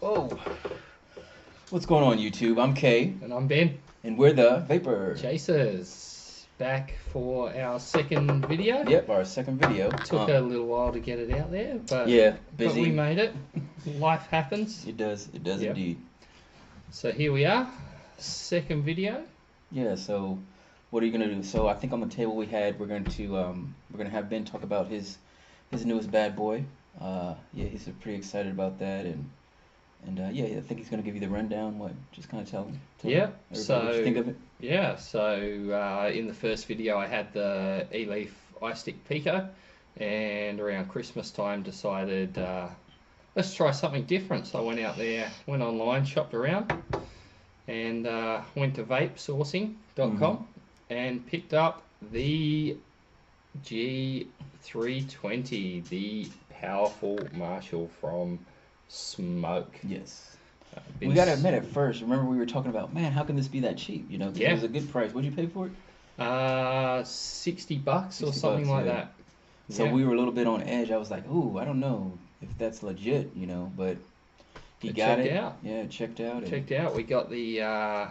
Oh, what's going on YouTube? I'm Kay, And I'm Ben. and we're the Vaper. Chasers. Back for our second video. Yep, our second video. Took a little while to get it out there, but yeah, but we busy. made it. Life happens. It does Yep. indeed. So here we are, second video. Yeah. So, what are you gonna do? So I think on the table we had, we're gonna have Ben talk about his newest bad boy. Yeah, he's pretty excited about that, and yeah, I think he's gonna give you the rundown. What? Just kind of tell Yeah. everybody what you think of it. Yeah. So in the first video, I had the E-Leaf iStick Pico, and around Christmas time decided let's try something different. So I went out there, went online, shopped around, and went to vapesourcing.com and picked up the G320, the powerful Marshal from Smok. Yes. We gotta admit at first, remember we were talking about, man, how can this be that cheap? You know, 'cause Yeah. it was a good price. What'd you pay for it? $60 or 60 something bucks, like yeah. that. So Yeah. we were a little bit on edge. I was like, ooh, I don't know if that's legit, you know, but he It got checked it. out. Yeah, it checked out. Checked out. We got the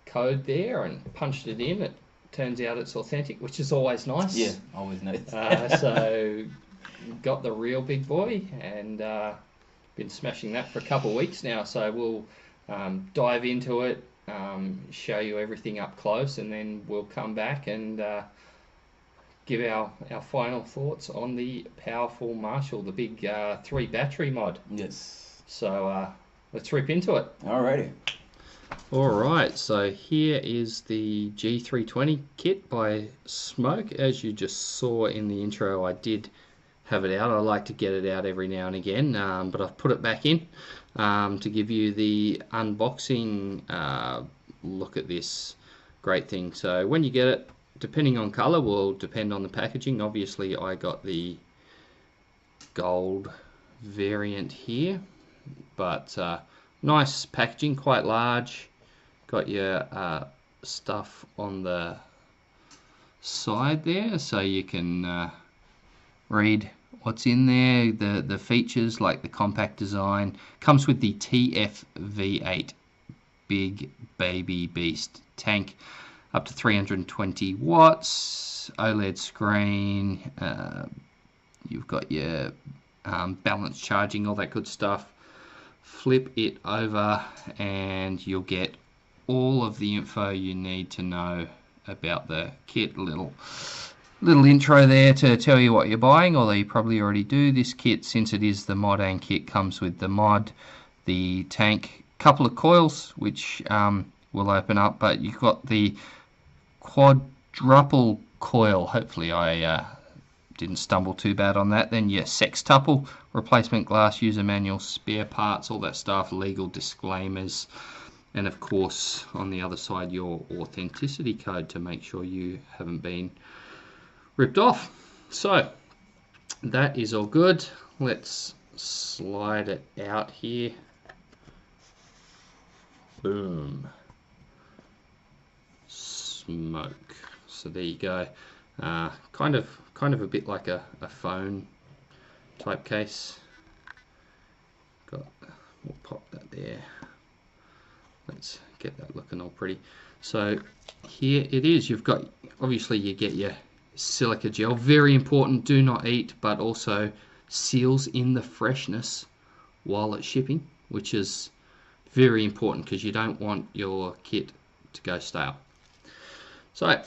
code there and punched it in. It turns out it's authentic, which is always nice. Yeah, always nice. So got the real big boy and been smashing that for a couple of weeks now. So we'll dive into it, show you everything up close, and then we'll come back and give our final thoughts on the powerful Marshal, the big 3 battery mod. Yes. So let's rip into it. Alrighty. Alright, so here is the G320 kit by Smok. As you just saw in the intro, I did have it out. I like to get it out every now and again, but I've put it back in to give you the unboxing look at this great thing. So when you get it, depending on color, will depend on the packaging. Obviously I got the gold variant here, but nice packaging, quite large. Got your stuff on the side there, so you can read what's in there. The features like the compact design. Comes with the TF-V8 big baby beast tank, up to 320 watts, OLED screen. You've got your balance charging, all that good stuff. Flip it over and you'll get all of the info you need to know about the kit. Little intro there to tell you what you're buying, although you probably already do. This kit, since it is the mod and kit, comes with the mod, the tank, couple of coils which will open up, but you've got the quadruple coil. Hopefully I didn't stumble too bad on that. Then your sextuple, replacement glass, user manual, spare parts, all that stuff, legal disclaimers, and of course on the other side your authenticity code to make sure you haven't been ripped off. So that is all good. Let's slide it out here. Boom. Smok. So there you go. Kind of a bit like a phone type case. We'll pop that there. Let's get that looking all pretty. So here it is. You've got, obviously you get your silica gel, very important, do not eat, but also seals in the freshness while it's shipping, which is very important because you don't want your kit to go stale. So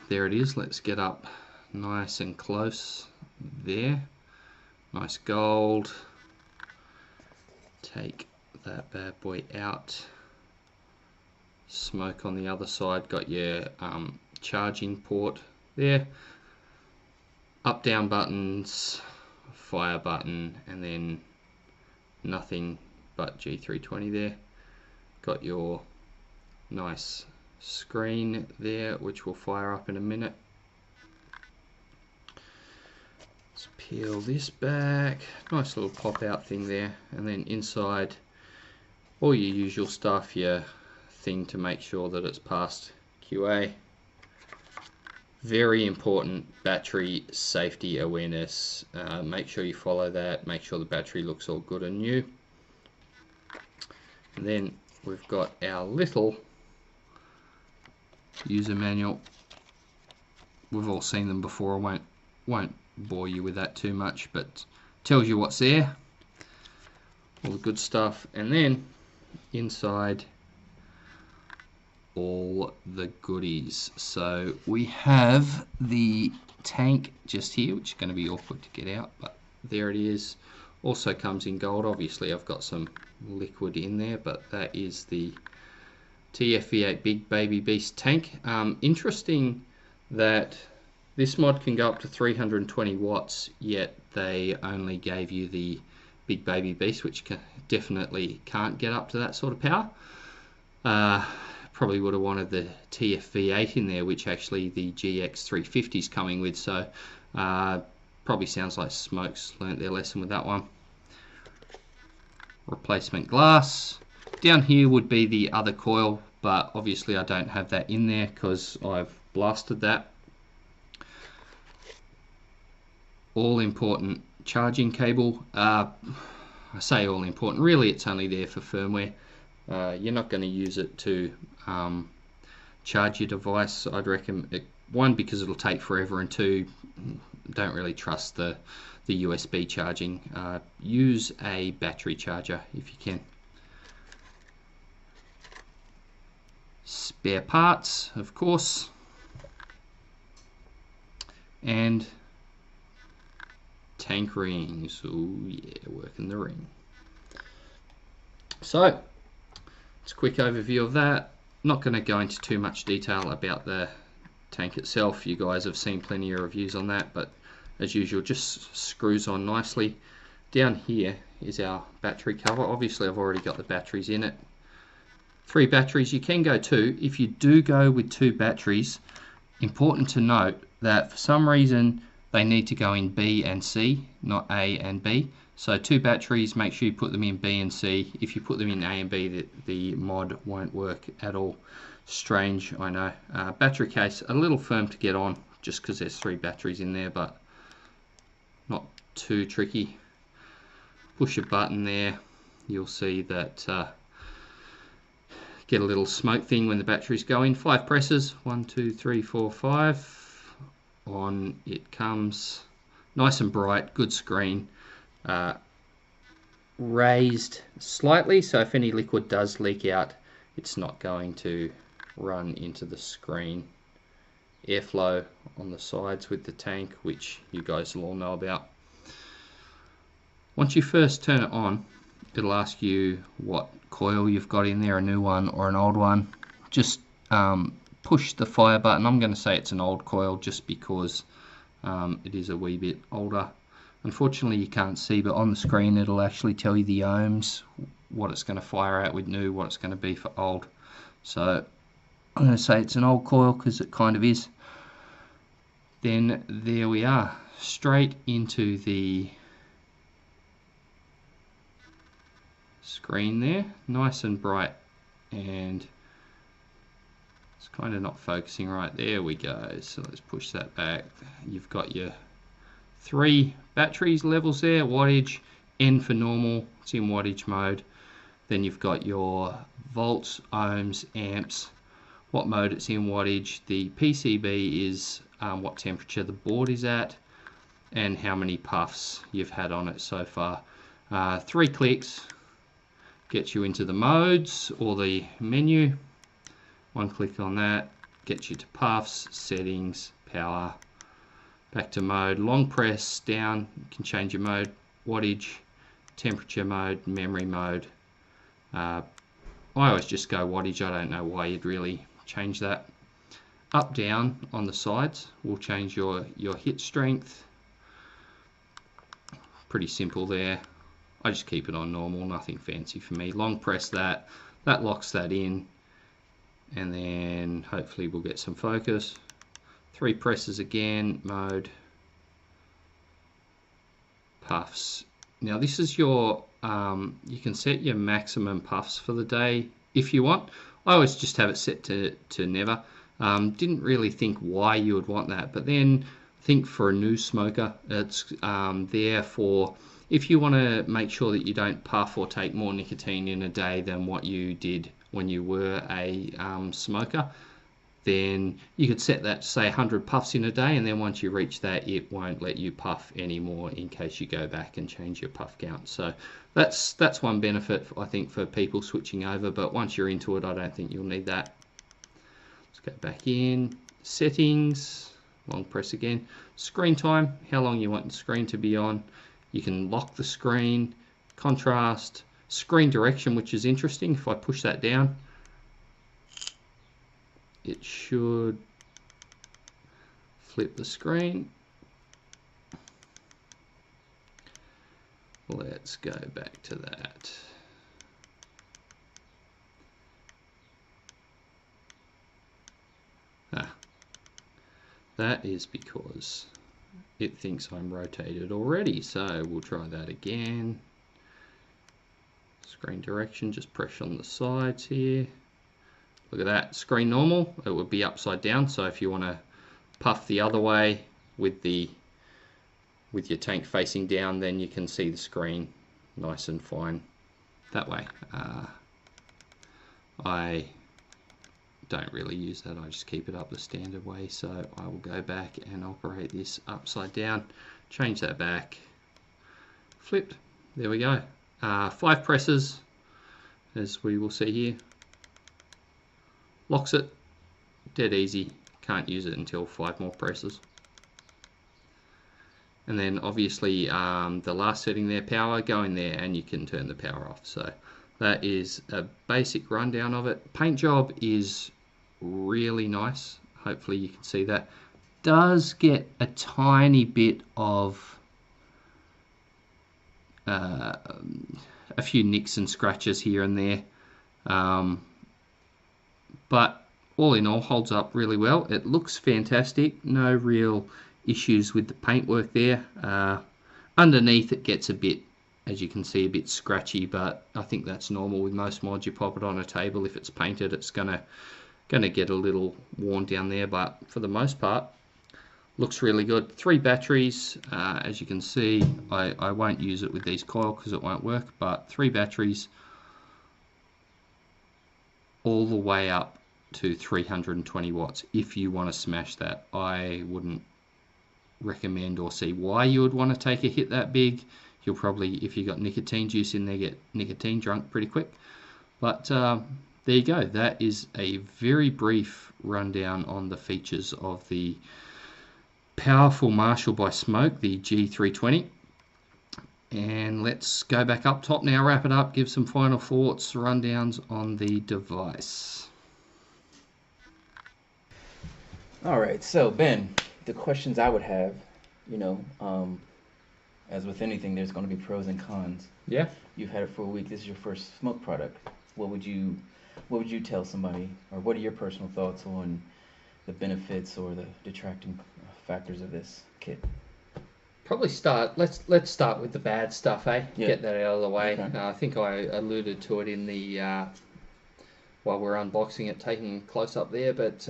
there it is. Let's get up nice and close there. Nice gold. Take that bad boy out. Smok on the other side. Got your charging port there. Up down buttons, fire button, and then nothing but G320 there. Got your nice screen there, which will fire up in a minute. Let's peel this back. Nice little pop out thing there, and then inside all your usual stuff, your thing to make sure that it's passed QA. Very important battery safety awareness. Make sure you follow that. Make sure the battery looks all good and new. And then we've got our little user manual. We've all seen them before. I won't bore you with that too much, but tells you what's there, all the good stuff. And then inside, all the goodies. So we have the tank just here, which is going to be awkward to get out, but there it is. Also comes in gold. Obviously I've got some liquid in there, but that is the TFV8 Big Baby Beast tank. Interesting that this mod can go up to 320 watts, yet they only gave you the Big Baby Beast, which definitely can't get up to that sort of power. Probably would have wanted the TFV8 in there, which actually the GX350 is coming with, so probably sounds like Smok's learnt their lesson with that one. Replacement glass. Down here would be the other coil, but obviously I don't have that in there because I've blasted that. All important charging cable. I say all important, really it's only there for firmware. You're not going to use it to charge your device. I'd recommend, one, because it'll take forever, and two, don't really trust the USB charging. Use a battery charger if you can. Spare parts, of course, and tank rings. Oh yeah, working the ring. So it's a quick overview of that. Not going to go into too much detail about the tank itself. You guys have seen plenty of reviews on that, but as usual, just screws on nicely. Down here is our battery cover. Obviously I've already got the batteries in it. 3 batteries. You can go 2. If you do go with 2 batteries, important to note that for some reason they need to go in B and C, not A and B. So 2 batteries, make sure you put them in B and C. If you put them in A and B, the mod won't work at all. Strange, I know. Battery case, a little firm to get on, just because there's 3 batteries in there, but not too tricky. Push a button there, you'll see that get a little smoke thing when the batteries go in. 5 presses, 1, 2, 3, 4, 5. On it comes, nice and bright, good screen. Raised slightly, so if any liquid does leak out, it's not going to run into the screen. Airflow on the sides with the tank, which you guys will all know about. Once you first turn it on, it'll ask you what coil you've got in there, a new one or an old one. Just push the fire button. I'm going to say it's an old coil just because it is a wee bit older. Unfortunately you can't see, but on the screen it'll actually tell you the ohms, what it's going to fire out with new, what it's going to be for old. So I'm going to say it's an old coil because it kind of is. Then there we are, straight into the screen there, nice and bright, and it's kind of not focusing right. There we go. So let's push that back. You've got your 3 batteries levels there, wattage, N for normal, it's in wattage mode. Then you've got your volts, ohms, amps, what mode it's in, wattage. The PCB is what temperature the board is at, and how many puffs you've had on it so far. 3 clicks gets you into the modes or the menu. 1 click on that gets you to puffs, settings, power, back to mode. Long press down, you can change your mode, wattage, temperature mode, memory mode. I always just go wattage. I don't know why you'd really change that. Up, down on the sides will change your hit strength. Pretty simple there. I just keep it on normal, nothing fancy for me. Long press that locks that in, and then hopefully we'll get some focus. 3 presses again, mode, puffs. Now this is your, you can set your maximum puffs for the day if you want. I always just have it set to never. Didn't really think why you would want that, but then I think for a new smoker, it's there for if you want to make sure that you don't puff or take more nicotine in a day than what you did when you were a smoker, then you could set that to say 100 puffs in a day, and then once you reach that, it won't let you puff anymore in case you go back and change your puff count. So that's one benefit, I think, for people switching over, but once you're into it, I don't think you'll need that. Let's go back in, settings, long press again, screen time, how long you want the screen to be on. You can lock the screen, contrast, screen direction, which is interesting. If I push that down, it should flip the screen. Let's go back to that. That is because it thinks I'm rotated already, so we'll try that again. Screen direction, just press on the sides here. Look at that, screen normal, it would be upside down, so if you want to puff the other way with your tank facing down, then you can see the screen nice and fine that way. I don't really use that, I just keep it up the standard way, so I will go back and operate this upside down, change that back, flipped, there we go. 5 presses, as we will see here. Locks it, dead easy, can't use it until 5 more presses. And then obviously the last setting there, power, go in there and you can turn the power off. So that is a basic rundown of it. Paint job is really nice, hopefully you can see that. Does get a tiny bit of a few nicks and scratches here and there. But all in all, holds up really well. It looks fantastic. No real issues with the paintwork there. Underneath it gets a bit, as you can see, a bit scratchy, but I think that's normal with most mods. You pop it on a table, if it's painted, it's gonna get a little worn down there, but for the most part, looks really good. 3 batteries, as you can see. I won't use it with these coil because it won't work, but 3 batteries all the way up to 320 watts. If you want to smash that, I wouldn't recommend or see why you would want to take a hit that big. You'll probably, if you got nicotine juice in there, get nicotine drunk pretty quick. But there you go. That is a very brief rundown on the features of the powerful Marshal by Smok, the G320. And let's go back up top now, wrap it up, give some final thoughts, rundowns on the device. All right, so Ben, the questions I would have, as with anything, there's going to be pros and cons. Yeah. You've had it for a week. This is your first Smok product. What would you tell somebody, or what are your personal thoughts on the benefits or the detracting factors of this kit? Probably let's start with the bad stuff, eh? Yeah. Get that out of the way. Okay. I think I alluded to it in the while we're unboxing it, taking a close up there. But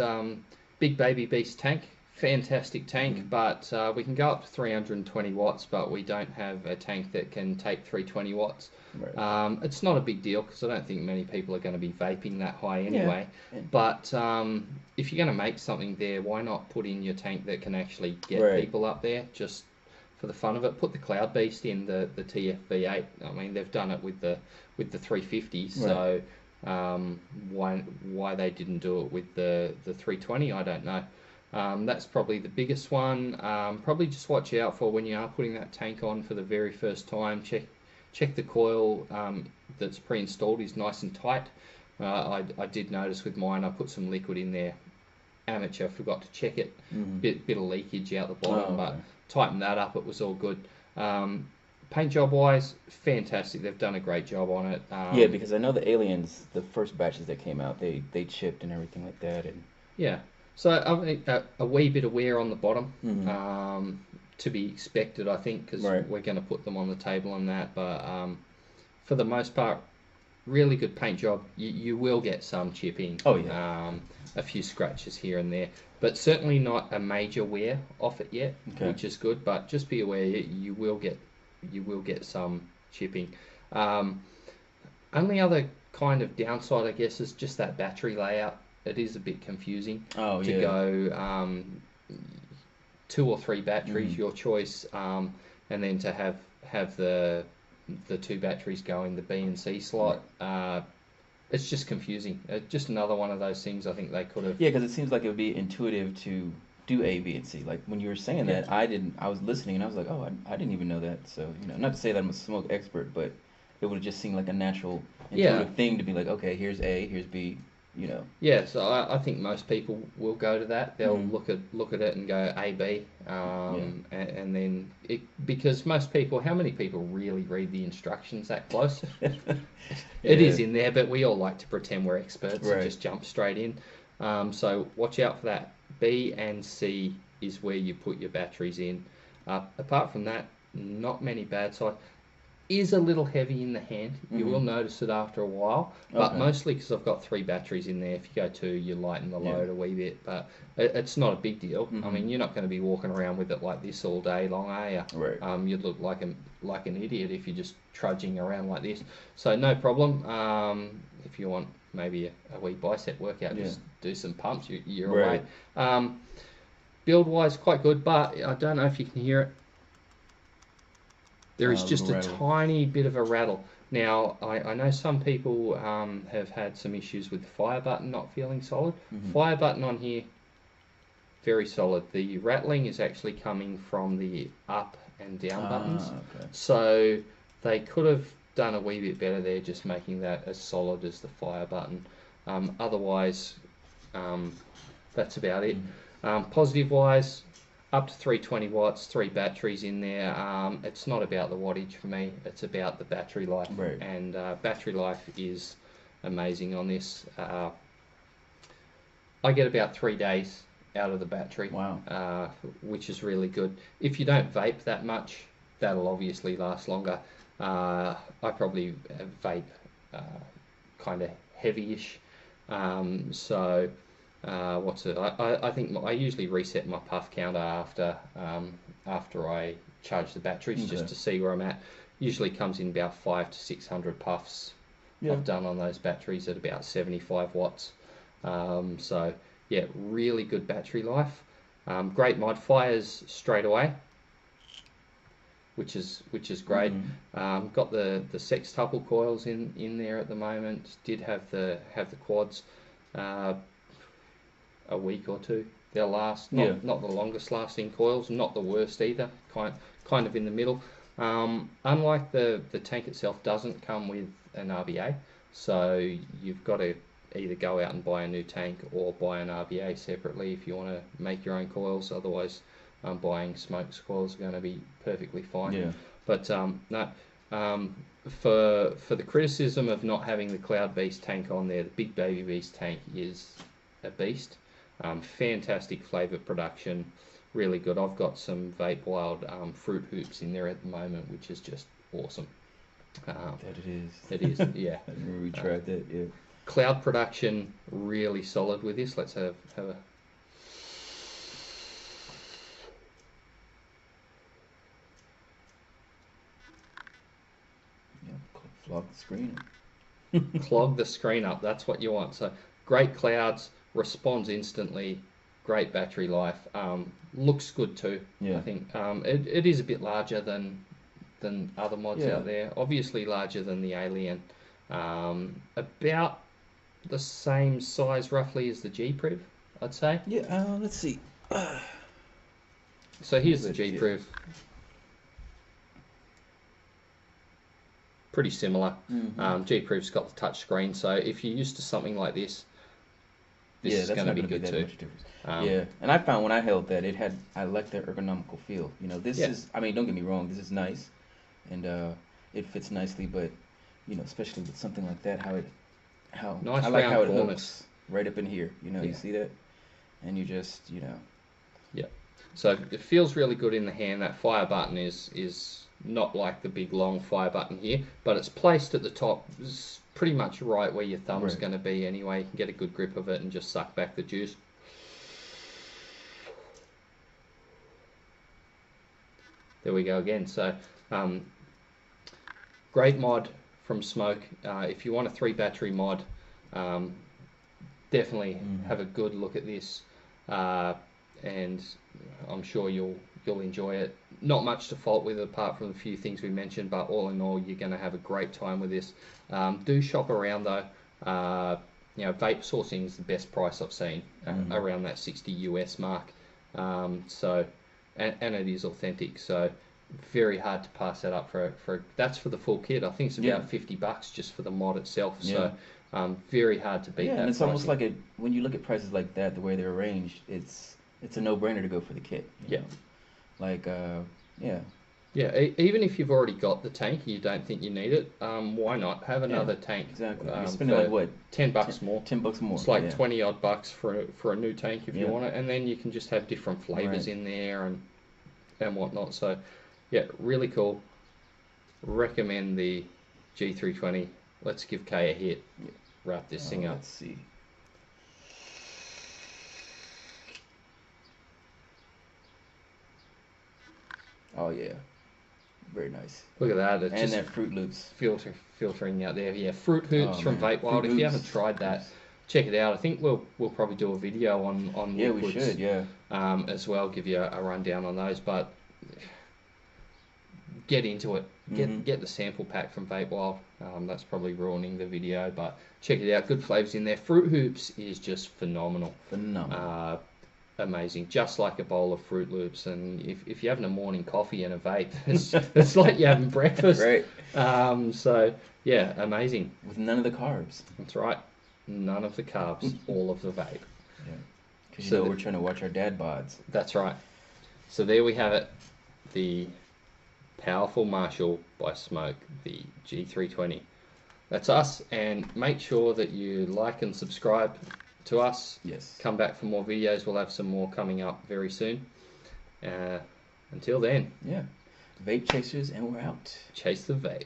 big baby beast tank, fantastic tank. But we can go up to 320 watts, but we don't have a tank that can take 320 watts. Right. It's not a big deal because I don't think many people are going to be vaping that high anyway. Yeah. But if you're going to make something there, why not put in your tank that can actually get people up there? Just for the fun of it, put the Cloud Beast in the TFV8. I mean, they've done it with the 350, so why they didn't do it with the 320, I don't know. That's probably the biggest one. Probably just watch out for when you are putting that tank on for the very first time. Check the coil that's pre-installed is nice and tight. I did notice with mine, I put some liquid in there. Amateur, forgot to check it. Bit of leakage out the bottom, but tighten that up, it was all good. Paint job wise, fantastic. They've done a great job on it. Yeah, because I know the Aliens, the first batches that came out, they chipped and everything like that. And yeah, so I think a wee bit of wear on the bottom, to be expected, I think, because we're going to put them on the table and that. But for the most part, really good paint job. You will get some chipping. Oh yeah. A few scratches here and there, but certainly not a major wear off it yet, which is good. But just be aware, you will get you will get some chipping. Only other kind of downside, I guess, is just that battery layout. It is a bit confusing Oh to yeah. go 2 or 3 batteries, Mm-hmm. your choice, and then to have the 2 batteries go in the B and C slot. Right. It's just confusing. Just another one of those things I think they could have. Yeah, because it seems like it would be intuitive to do A, B, and C. Like when you were saying Yeah. that, I didn't. I was listening and I was like, oh, I didn't even know that. So not to say that I'm a smoke expert, but it would have just seemed like a natural, Yeah. intuitive thing to be like, okay, here's A, here's B. You know. Yeah, so I think most people will go to that. They'll Mm-hmm. look at it and go A B, Yeah. and then because most people, how many people really read the instructions that close? It Yeah. is in there, but we all like to pretend we're experts and Right. just jump straight in. So watch out for that. B and C is where you put your batteries in. Apart from that, not many bad sides. Is a little heavy in the hand. You Mm-hmm. will notice it after a while, but Okay. mostly because I've got 3 batteries in there. If you go 2, you lighten the Yeah. load a wee bit, but it's not a big deal. I Mm-hmm. mean, you're not going to be walking around with it like this all day long, are you? Right. You'd look like an idiot if you're just trudging around like this. So no problem. If you want maybe a wee bicep workout, Yeah. just do some pumps. You're away. Right. Build wise, quite good, but I don't know if you can hear it. There is Little just a rattle. tiny bit of a rattle. Now, I know some people have had some issues with the fire button not feeling solid. Mm-hmm. Fire button on here, very solid. The rattling is actually coming from the up and down buttons. Okay. So they could have done a wee bit better there, just making that as solid as the fire button. Otherwise, that's about it. Mm-hmm. Positive wise, up to 320 watts, 3 batteries in there. It's not about the wattage for me, it's about the battery life. Right. And battery life is amazing on this. I get about 3 days out of the battery, Wow. which is really good. If you don't vape that much, that'll obviously last longer. I probably vape kind of heavy-ish. So what's it? I think I usually reset my puff counter after I charge the batteries just Okay. to see where I'm at. Usually comes in about 500 to 600 puffs. Yeah. I've done on those batteries at about 75 watts. So yeah, really good battery life. Great mod, fires straight away, which is great. Mm-hmm. Got the sextuple coils in there at the moment. Did have the quads. A week or 2 they'll last. Yeah. Not the longest lasting coils, not the worst either. Kind of in the middle. Unlike the tank itself, doesn't come with an RBA, so you've got to either go out and buy a new tank or buy an RBA separately if you want to make your own coils. Otherwise, buying Smok's coils are going to be perfectly fine. Yeah. But no. For the criticism of not having the Cloud Beast tank on there, the Big Baby Beast tank is a beast. Fantastic flavour production, really good. I've got some Vape Wild Fruit Hoops in there at the moment, which is just awesome. That it is. It is, yeah. I remember we tried that. Yeah. Cloud production really solid with this. Let's have a. Yeah. Flog the screen. Clog the screen up. That's what you want. So great clouds, responds instantly, great battery life. Looks good too. Yeah. I think it is a bit larger than other mods Yeah. out there. Obviously larger than the Alien. About the same size roughly as the G-Priv, I'd say. Yeah. Let's see. So here's the But, yeah. G-Priv. Pretty similar. Mm-hmm. G-Priv's got the touch screen, so if you're used to something like this Yeah, is that's going to not be gonna good that too. much difference. Yeah, and I found when I held that I liked the ergonomical feel. This Yeah. is, I mean, don't get me wrong, this is nice, and it fits nicely, but especially with something like that, how Nice I like round how it corners. hooks right up in here. You Yeah. see that, and you just Yeah. So it feels really good in the hand. That fire button is not like the big long fire button here, but it's placed at the top. It's pretty much right where your thumb's Right. going to be anyway. You can get a good grip of it and just suck back the juice. there we go again. So great mod from Smok. If you want a 3 battery mod, definitely have a good look at this, and I'm sure you'll enjoy it. Not much to fault with apart from a few things we mentioned, but all in all, you're going to have a great time with this. Do shop around though. Vape sourcing is the best price I've seen, around that 60 US mark. So, and it is authentic. So, very hard to pass that up for that's for the full kit. I think it's about $50 just for the mod itself. So, very hard to beat that. And it's pricing. almost like when you look at prices like that, the way they're arranged, it's a no-brainer to go for the kit. You know? Like, even if you've already got the tank and you don't think you need it, why not have another tank? Exactly. You're spending like what? $10 more. $10 more. It's like 20 odd bucks for a new tank if you want it, and then you can just have different flavors in there and whatnot. So, yeah, really cool. Recommend the G320. Let's give Kay a hit. Wrap this thing up. Let's see. Oh yeah, very nice. Look at that. It's and just that Fruit Loops filtering out there. Yeah, Fruit Hoops from Vape Wild. If you haven't tried that, check it out. I think we'll probably do a video on yeah, we should, as well. Give you a rundown on those, but get into it. Get the sample pack from Vape Wild. That's probably ruining the video, but check it out. Good flavors in there. Fruit Hoops is just phenomenal. Amazing, just like a bowl of Fruit Loops. And if you're having a morning coffee and a vape, it's like you're having breakfast. Right. So yeah, amazing. With none of the carbs. That's right. None of the carbs, all of the vape. Yeah. Because we're trying to watch our dad bods. That's right. So there we have it. The powerful Marshal by Smok, the G320. That's us, and make sure that you like and subscribe to us. Yes. Come back for more videos. We'll have some more coming up very soon. Until then. Yeah. Vape chasers, and we're out. Chase the vape.